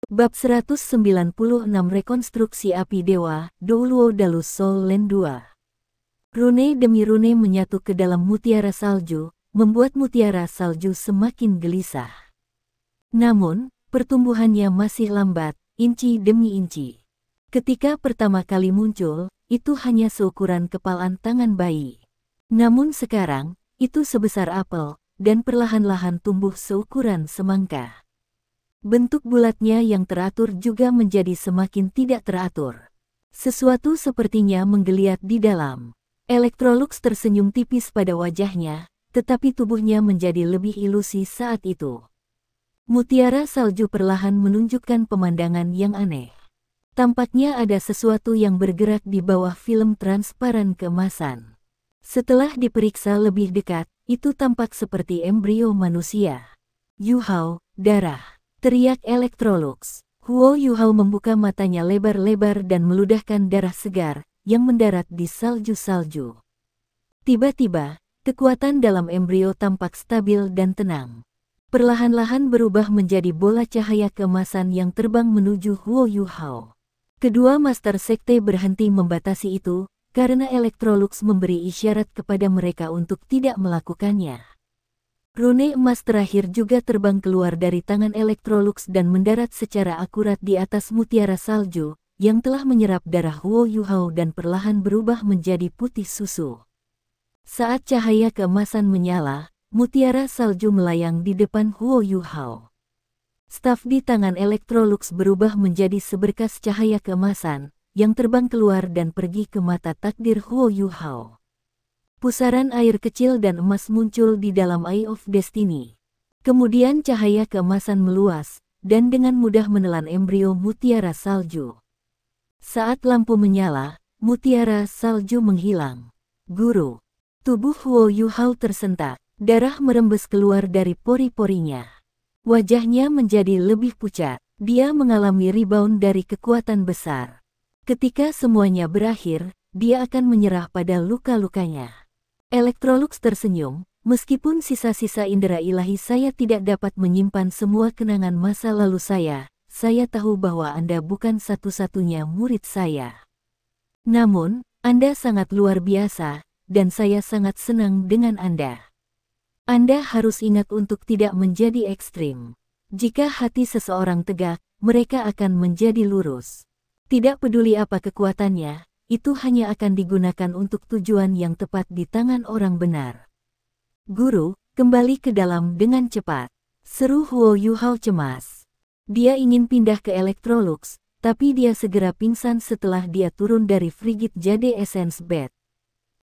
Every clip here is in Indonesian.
Bab 196 Rekonstruksi Api Dewa, Douluo Dalus Soul Land 2. Rune demi rune menyatu ke dalam mutiara salju, membuat mutiara salju semakin gelisah. Namun, pertumbuhannya masih lambat, inci demi inci. Ketika pertama kali muncul, itu hanya seukuran kepalan tangan bayi. Namun sekarang, itu sebesar apel, dan perlahan-lahan tumbuh seukuran semangka. Bentuk bulatnya yang teratur juga menjadi semakin tidak teratur. Sesuatu sepertinya menggeliat di dalam. Electrolux tersenyum tipis pada wajahnya, tetapi tubuhnya menjadi lebih ilusi saat itu. Mutiara salju perlahan menunjukkan pemandangan yang aneh. Tampaknya ada sesuatu yang bergerak di bawah film transparan keemasan. Setelah diperiksa lebih dekat, itu tampak seperti embrio manusia. Yuhao, darah. Teriak Electrolux. Huo Yuhao membuka matanya lebar-lebar dan meludahkan darah segar yang mendarat di salju-salju. Tiba-tiba, kekuatan dalam embrio tampak stabil dan tenang. Perlahan-lahan berubah menjadi bola cahaya keemasan yang terbang menuju Huo Yuhao. Kedua master sekte berhenti membatasi itu, karena Electrolux memberi isyarat kepada mereka untuk tidak melakukannya. Rune emas terakhir juga terbang keluar dari tangan Electrolux dan mendarat secara akurat di atas mutiara salju, yang telah menyerap darah Huo Yuhao dan perlahan berubah menjadi putih susu. Saat cahaya keemasan menyala, mutiara salju melayang di depan Huo Yuhao. Staf di tangan Electrolux berubah menjadi seberkas cahaya keemasan, yang terbang keluar dan pergi ke mata takdir Huo Yuhao. Pusaran air kecil dan emas muncul di dalam Eye of Destiny. Kemudian cahaya keemasan meluas, dan dengan mudah menelan embrio mutiara salju. Saat lampu menyala, mutiara salju menghilang. Guru. Tubuh Huo Yuhao tersentak, darah merembes keluar dari pori-porinya. Wajahnya menjadi lebih pucat, dia mengalami rebound dari kekuatan besar. Ketika semuanya berakhir, dia akan menyerah pada luka-lukanya. Electrolux tersenyum, meskipun sisa-sisa indera ilahi saya tidak dapat menyimpan semua kenangan masa lalu saya tahu bahwa Anda bukan satu-satunya murid saya. Namun, Anda sangat luar biasa, dan saya sangat senang dengan Anda. Anda harus ingat untuk tidak menjadi ekstrim. Jika hati seseorang tegak, mereka akan menjadi lurus. Tidak peduli apa kekuatannya, itu hanya akan digunakan untuk tujuan yang tepat di tangan orang benar. Guru, kembali ke dalam dengan cepat. Seru Huo Yuhao cemas. Dia ingin pindah ke Electrolux, tapi dia segera pingsan setelah dia turun dari Frigid Jade Essence Bed.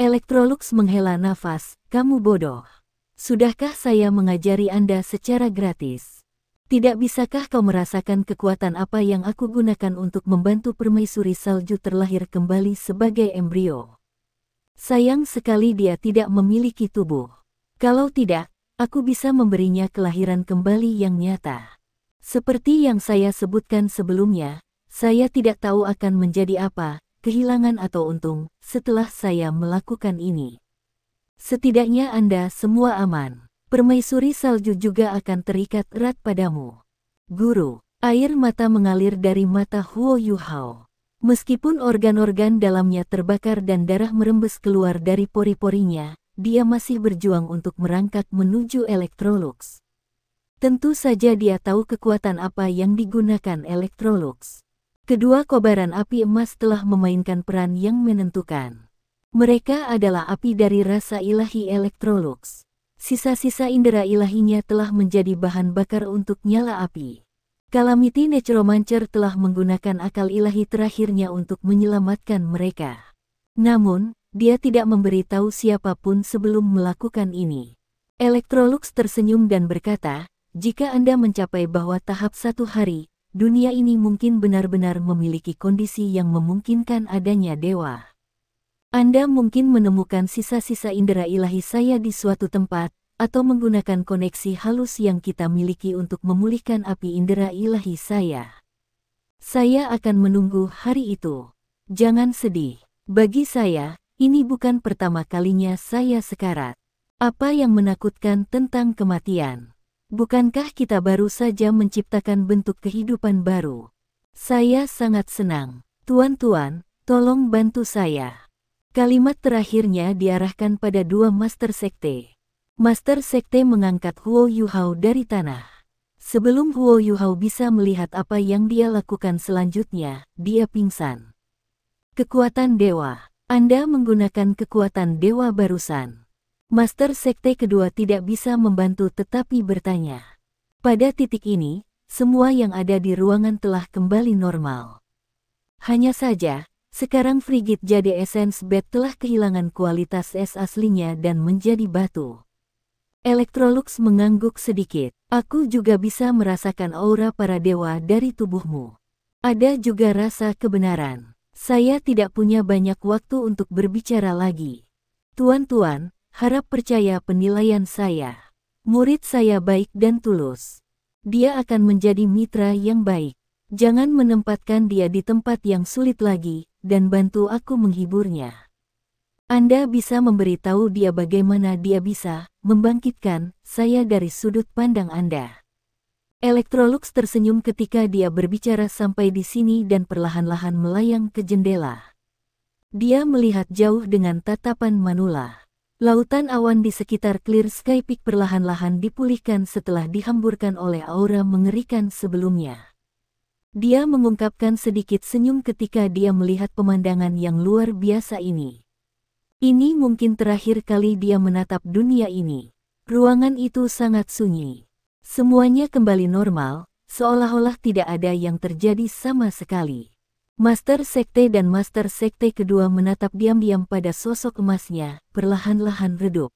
Electrolux menghela nafas, kamu bodoh. Sudahkah saya mengajari Anda secara gratis? Tidak bisakah kau merasakan kekuatan apa yang aku gunakan untuk membantu permaisuri salju terlahir kembali sebagai embrio? Sayang sekali dia tidak memiliki tubuh. Kalau tidak, aku bisa memberinya kelahiran kembali yang nyata. Seperti yang saya sebutkan sebelumnya, saya tidak tahu akan menjadi apa, kehilangan atau untung, setelah saya melakukan ini. Setidaknya Anda semua aman. Permaisuri salju juga akan terikat erat padamu. Guru, air mata mengalir dari mata Huo Yuhao. Meskipun organ-organ dalamnya terbakar dan darah merembes keluar dari pori-porinya, dia masih berjuang untuk merangkak menuju Electrolux. Tentu saja dia tahu kekuatan apa yang digunakan Electrolux. Kedua kobaran api emas telah memainkan peran yang menentukan. Mereka adalah api dari rasa ilahi Electrolux. Sisa-sisa indera ilahinya telah menjadi bahan bakar untuk nyala api. Calamity Necromancer telah menggunakan akal ilahi terakhirnya untuk menyelamatkan mereka. Namun, dia tidak memberitahu siapapun sebelum melakukan ini. Electrolux tersenyum dan berkata, jika Anda mencapai bahwa tahap satu hari, dunia ini mungkin benar-benar memiliki kondisi yang memungkinkan adanya dewa. Anda mungkin menemukan sisa-sisa indera ilahi saya di suatu tempat, atau menggunakan koneksi halus yang kita miliki untuk memulihkan api indera ilahi saya. Saya akan menunggu hari itu. Jangan sedih. Bagi saya, ini bukan pertama kalinya saya sekarat. Apa yang menakutkan tentang kematian? Bukankah kita baru saja menciptakan bentuk kehidupan baru? Saya sangat senang. Tuan-tuan, tolong bantu saya. Kalimat terakhirnya diarahkan pada dua Master Sekte. Master Sekte mengangkat Huo Yuhao dari tanah. Sebelum Huo Yuhao bisa melihat apa yang dia lakukan selanjutnya, dia pingsan. Kekuatan dewa. Anda menggunakan kekuatan dewa barusan. Master Sekte kedua tidak bisa membantu tetapi bertanya. Pada titik ini, semua yang ada di ruangan telah kembali normal. Hanya saja, sekarang Frigid Jade Essence Bed telah kehilangan kualitas es aslinya dan menjadi batu. Electrolux mengangguk sedikit. Aku juga bisa merasakan aura para dewa dari tubuhmu. Ada juga rasa kebenaran. Saya tidak punya banyak waktu untuk berbicara lagi. Tuan-tuan, harap percaya penilaian saya. Murid saya baik dan tulus. Dia akan menjadi mitra yang baik. Jangan menempatkan dia di tempat yang sulit lagi, dan bantu aku menghiburnya. Anda bisa memberitahu dia bagaimana dia bisa membangkitkan saya dari sudut pandang Anda. Electrolux tersenyum ketika dia berbicara sampai di sini dan perlahan-lahan melayang ke jendela. Dia melihat jauh dengan tatapan manula. Lautan awan di sekitar Clear Sky Peak perlahan-lahan dipulihkan setelah dihamburkan oleh aura mengerikan sebelumnya. Dia mengungkapkan sedikit senyum ketika dia melihat pemandangan yang luar biasa ini. Ini mungkin terakhir kali dia menatap dunia ini. Ruangan itu sangat sunyi. Semuanya kembali normal, seolah-olah tidak ada yang terjadi sama sekali. Master Sekte dan Master Sekte kedua menatap diam-diam pada sosok emasnya, perlahan-lahan redup.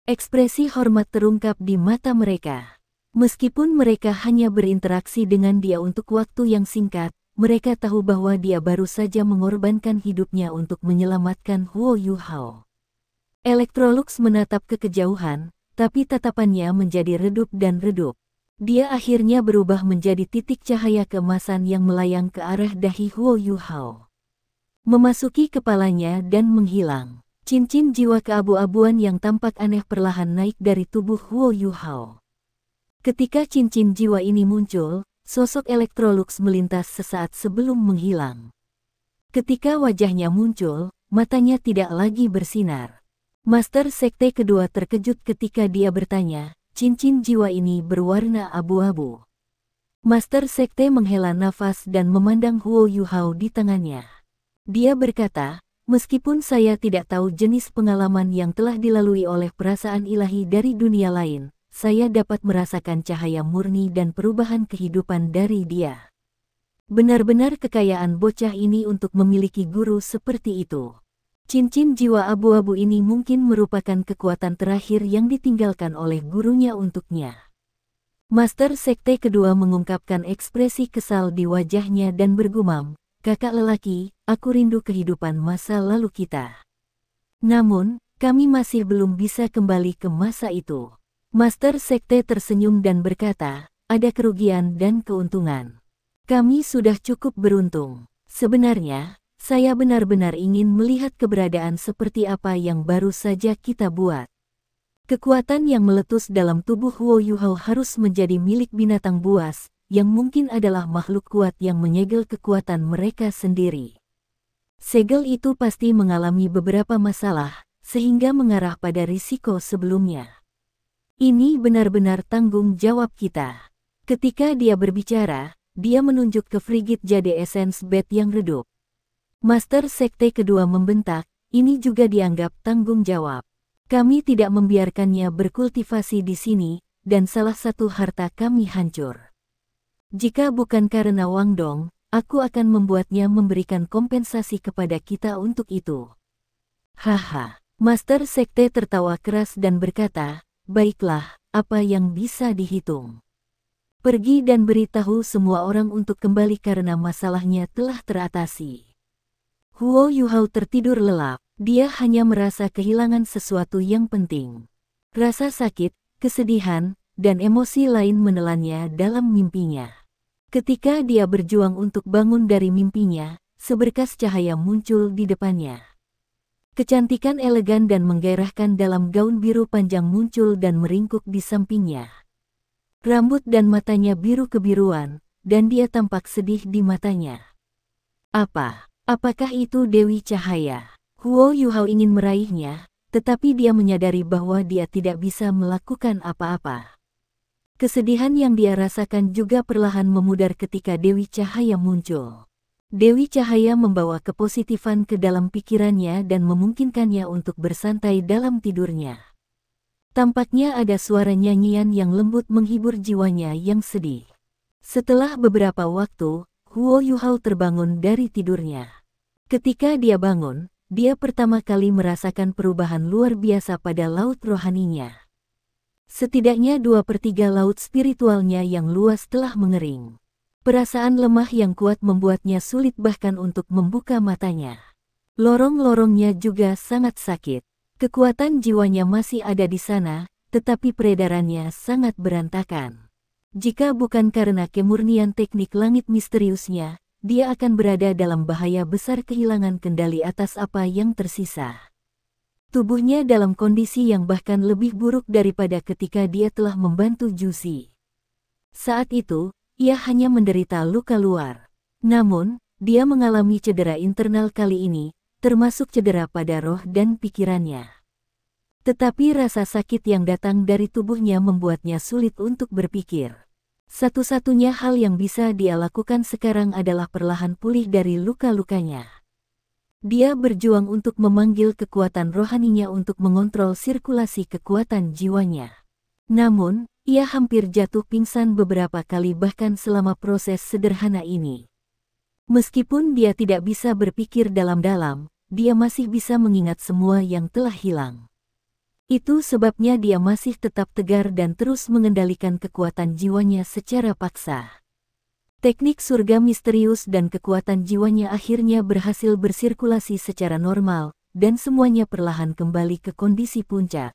Ekspresi hormat terungkap di mata mereka. Meskipun mereka hanya berinteraksi dengan dia untuk waktu yang singkat, mereka tahu bahwa dia baru saja mengorbankan hidupnya untuk menyelamatkan Huo Yuhao. Electrolux menatap ke kejauhan, tapi tatapannya menjadi redup dan redup. Dia akhirnya berubah menjadi titik cahaya keemasan yang melayang ke arah dahi Huo Yuhao. Memasuki kepalanya dan menghilang. Cincin jiwa keabu-abuan yang tampak aneh perlahan naik dari tubuh Huo Yuhao. Ketika cincin jiwa ini muncul, sosok Electrolux melintas sesaat sebelum menghilang. Ketika wajahnya muncul, matanya tidak lagi bersinar. Master Sekte kedua terkejut ketika dia bertanya, cincin jiwa ini berwarna abu-abu. Master Sekte menghela nafas dan memandang Huo Yuhao di tangannya. Dia berkata, meskipun saya tidak tahu jenis pengalaman yang telah dilalui oleh perasaan ilahi dari dunia lain, saya dapat merasakan cahaya murni dan perubahan kehidupan dari dia. Benar-benar kekayaan bocah ini untuk memiliki guru seperti itu. Cincin jiwa abu-abu ini mungkin merupakan kekuatan terakhir yang ditinggalkan oleh gurunya untuknya. Master Sekte kedua mengungkapkan ekspresi kesal di wajahnya dan bergumam, kakak lelaki, aku rindu kehidupan masa lalu kita. Namun, kami masih belum bisa kembali ke masa itu. Master Sekte tersenyum dan berkata, ada kerugian dan keuntungan. Kami sudah cukup beruntung. Sebenarnya, saya benar-benar ingin melihat keberadaan seperti apa yang baru saja kita buat. Kekuatan yang meletus dalam tubuh Huo Yuhao harus menjadi milik binatang buas, yang mungkin adalah makhluk kuat yang menyegel kekuatan mereka sendiri. Segel itu pasti mengalami beberapa masalah, sehingga mengarah pada risiko sebelumnya. Ini benar-benar tanggung jawab kita. Ketika dia berbicara, dia menunjuk ke Frigid Jade Essence Bed yang redup. Master Sekte kedua membentak, ini juga dianggap tanggung jawab. Kami tidak membiarkannya berkultivasi di sini, dan salah satu harta kami hancur. Jika bukan karena Wang Dong, aku akan membuatnya memberikan kompensasi kepada kita untuk itu. Haha, Master Sekte tertawa keras dan berkata, baiklah, apa yang bisa dihitung. Pergi dan beritahu semua orang untuk kembali karena masalahnya telah teratasi. Huo Yuhao tertidur lelap, dia hanya merasa kehilangan sesuatu yang penting. Rasa sakit, kesedihan, dan emosi lain menelannya dalam mimpinya. Ketika dia berjuang untuk bangun dari mimpinya, seberkas cahaya muncul di depannya. Kecantikan elegan dan menggairahkan dalam gaun biru panjang muncul dan meringkuk di sampingnya. Rambut dan matanya biru kebiruan, dan dia tampak sedih di matanya. Apakah itu Dewi Cahaya? Huo Yuhao ingin meraihnya, tetapi dia menyadari bahwa dia tidak bisa melakukan apa-apa. Kesedihan yang dia rasakan juga perlahan memudar ketika Dewi Cahaya muncul. Dewi Cahaya membawa kepositifan ke dalam pikirannya dan memungkinkannya untuk bersantai dalam tidurnya. Tampaknya ada suara nyanyian yang lembut menghibur jiwanya yang sedih. Setelah beberapa waktu, Huo Yuhao terbangun dari tidurnya. Ketika dia bangun, dia pertama kali merasakan perubahan luar biasa pada laut rohaninya. Setidaknya 2/3 laut spiritualnya yang luas telah mengering. Perasaan lemah yang kuat membuatnya sulit bahkan untuk membuka matanya. Lorong-lorongnya juga sangat sakit. Kekuatan jiwanya masih ada di sana, tetapi peredarannya sangat berantakan. Jika bukan karena kemurnian teknik langit misteriusnya, dia akan berada dalam bahaya besar kehilangan kendali atas apa yang tersisa. Tubuhnya dalam kondisi yang bahkan lebih buruk daripada ketika dia telah membantu Juzi. Saat itu, ia hanya menderita luka luar. Namun, dia mengalami cedera internal kali ini, termasuk cedera pada roh dan pikirannya. Tetapi rasa sakit yang datang dari tubuhnya membuatnya sulit untuk berpikir. Satu-satunya hal yang bisa dia lakukan sekarang adalah perlahan pulih dari luka-lukanya. Dia berjuang untuk memanggil kekuatan rohaninya untuk mengontrol sirkulasi kekuatan jiwanya. Namun, ia hampir jatuh pingsan beberapa kali bahkan selama proses sederhana ini. Meskipun dia tidak bisa berpikir dalam-dalam, dia masih bisa mengingat semua yang telah hilang. Itu sebabnya dia masih tetap tegar dan terus mengendalikan kekuatan jiwanya secara paksa. Teknik surga misterius dan kekuatan jiwanya akhirnya berhasil bersirkulasi secara normal, dan semuanya perlahan kembali ke kondisi puncak.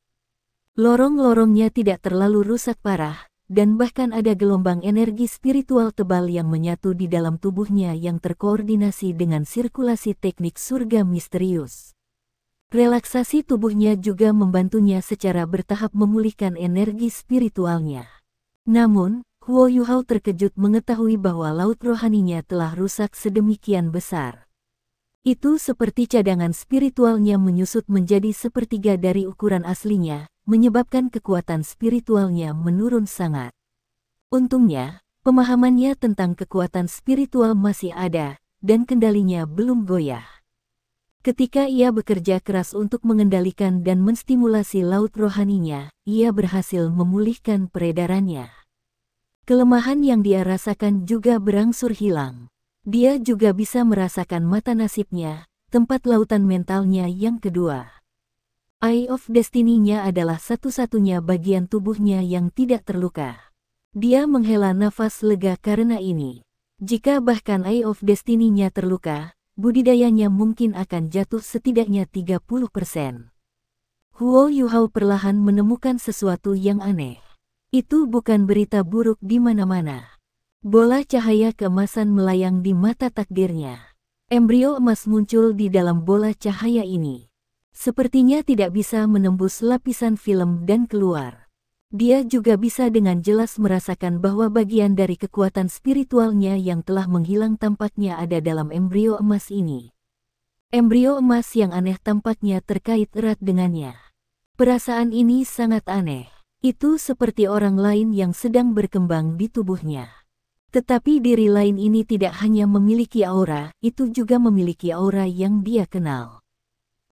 Lorong-lorongnya tidak terlalu rusak parah, dan bahkan ada gelombang energi spiritual tebal yang menyatu di dalam tubuhnya yang terkoordinasi dengan sirkulasi teknik surga misterius. Relaksasi tubuhnya juga membantunya secara bertahap memulihkan energi spiritualnya. Namun, Huo Yuhao terkejut mengetahui bahwa laut rohaninya telah rusak sedemikian besar. Itu seperti cadangan spiritualnya menyusut menjadi sepertiga dari ukuran aslinya, menyebabkan kekuatan spiritualnya menurun sangat. Untungnya, pemahamannya tentang kekuatan spiritual masih ada, dan kendalinya belum goyah. Ketika ia bekerja keras untuk mengendalikan dan menstimulasi laut rohaninya, ia berhasil memulihkan peredarannya. Kelemahan yang dia rasakan juga berangsur hilang. Dia juga bisa merasakan mata nasibnya, tempat lautan mentalnya yang kedua. Eye of Destiny-nya adalah satu-satunya bagian tubuhnya yang tidak terluka. Dia menghela nafas lega karena ini. Jika bahkan Eye of Destiny-nya terluka, budidayanya mungkin akan jatuh setidaknya 30%. Huo Yuhao perlahan menemukan sesuatu yang aneh. Itu bukan berita buruk di mana-mana. Bola cahaya keemasan melayang di mata takdirnya. Embrio emas muncul di dalam bola cahaya ini. Sepertinya tidak bisa menembus lapisan film dan keluar. Dia juga bisa dengan jelas merasakan bahwa bagian dari kekuatan spiritualnya yang telah menghilang tampaknya ada dalam embrio emas ini. Embrio emas yang aneh tampaknya terkait erat dengannya. Perasaan ini sangat aneh. Itu seperti orang lain yang sedang berkembang di tubuhnya. Tetapi diri lain ini tidak hanya memiliki aura, itu juga memiliki aura yang dia kenal.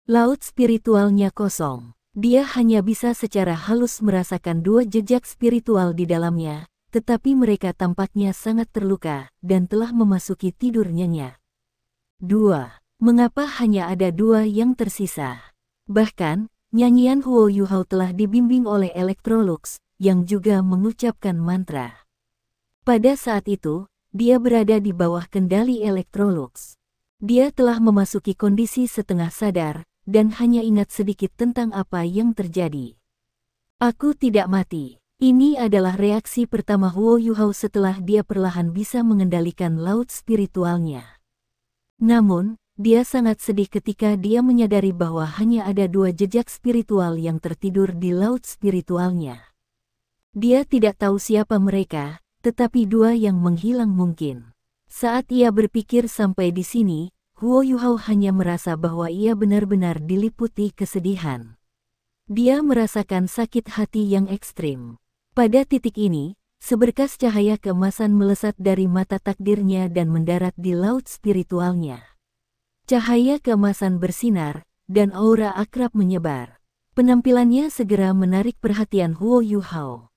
Laut spiritualnya kosong. Dia hanya bisa secara halus merasakan dua jejak spiritual di dalamnya, tetapi mereka tampaknya sangat terluka dan telah memasuki tidur nyenyak. 2. Mengapa hanya ada 2 yang tersisa? Bahkan, nyanyian Huo Yuhao telah dibimbing oleh Electrolux, yang juga mengucapkan mantra. Pada saat itu, dia berada di bawah kendali Electrolux. Dia telah memasuki kondisi setengah sadar, dan hanya ingat sedikit tentang apa yang terjadi. Aku tidak mati. Ini adalah reaksi pertama Huo Yuhao setelah dia perlahan bisa mengendalikan laut spiritualnya. Namun, dia sangat sedih ketika dia menyadari bahwa hanya ada 2 jejak spiritual yang tertidur di laut spiritualnya. Dia tidak tahu siapa mereka, tetapi dua yang menghilang mungkin. Saat ia berpikir sampai di sini, Huo Yuhao hanya merasa bahwa ia benar-benar diliputi kesedihan. Dia merasakan sakit hati yang ekstrim. Pada titik ini, seberkas cahaya keemasan melesat dari mata takdirnya dan mendarat di laut spiritualnya. Cahaya keemasan bersinar, dan aura akrab menyebar. Penampilannya segera menarik perhatian Huo Yuhao.